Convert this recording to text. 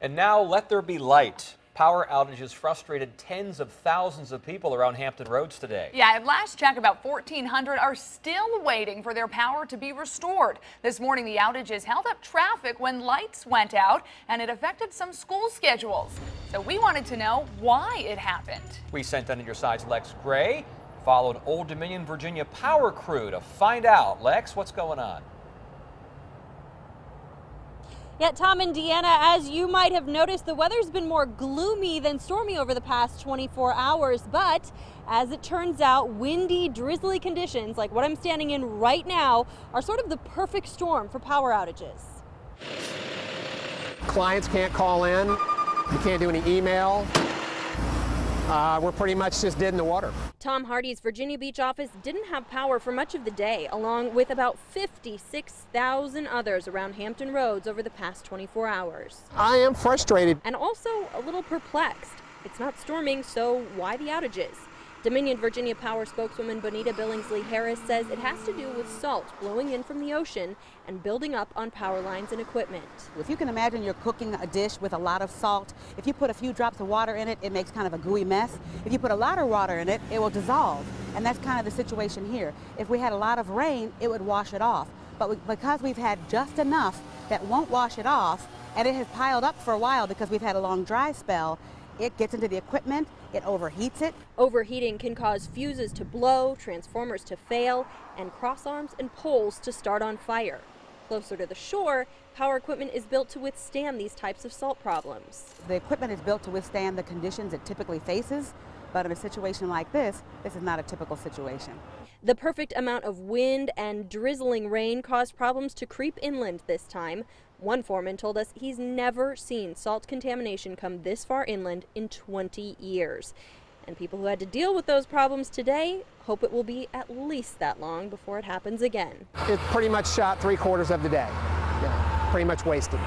And now let there be light. Power outages frustrated tens of thousands of people around Hampton Roads today. Yeah, at last check, about 1,400 are still waiting for their power to be restored. This morning, the outages held up traffic when lights went out, and it affected some school schedules. So we wanted to know why it happened. We sent on your side's Lex Gray, followed Old Dominion, Virginia power crew to find out. Lex, what's going on? Yeah, Tom and Deanna, as you might have noticed, the weather's been more gloomy than stormy over the past 24 hours. But as it turns out, windy, drizzly conditions like what I'm standing in right now are sort of the perfect storm for power outages. Clients can't call in. You can't do any email. We're pretty much just dead in the water. Tom Hardy's Virginia Beach office didn't have power for much of the day, along with about 56,000 others around Hampton Roads over the past 24 hours. I am frustrated. And also a little perplexed. It's not storming, so why the outages? Dominion Virginia Power spokeswoman Bonita Billingsley Harris says it has to do with salt blowing in from the ocean and building up on power lines and equipment. If you can imagine you're cooking a dish with a lot of salt, if you put a few drops of water in it, it makes kind of a gooey mess. If you put a lot of water in it, it will dissolve. And that's kind of the situation here. If we had a lot of rain, it would wash it off. But because we've had just enough that won't wash it off, and it has piled up for a while because we've had a long dry spell, it gets into the equipment, it overheats it. Overheating can cause fuses to blow, transformers to fail, and crossarms and poles to start on fire. Closer to the shore, power equipment is built to withstand these types of salt problems. The equipment is built to withstand the conditions it typically faces, but in a situation like this is not a typical situation. The perfect amount of wind and drizzling rain caused problems to creep inland this time. One foreman told us he's never seen salt contamination come this far inland in 20 years. And people who had to deal with those problems today hope it will be at least that long before it happens again. It pretty much shot 3/4 of the day. Yeah, pretty much wasted.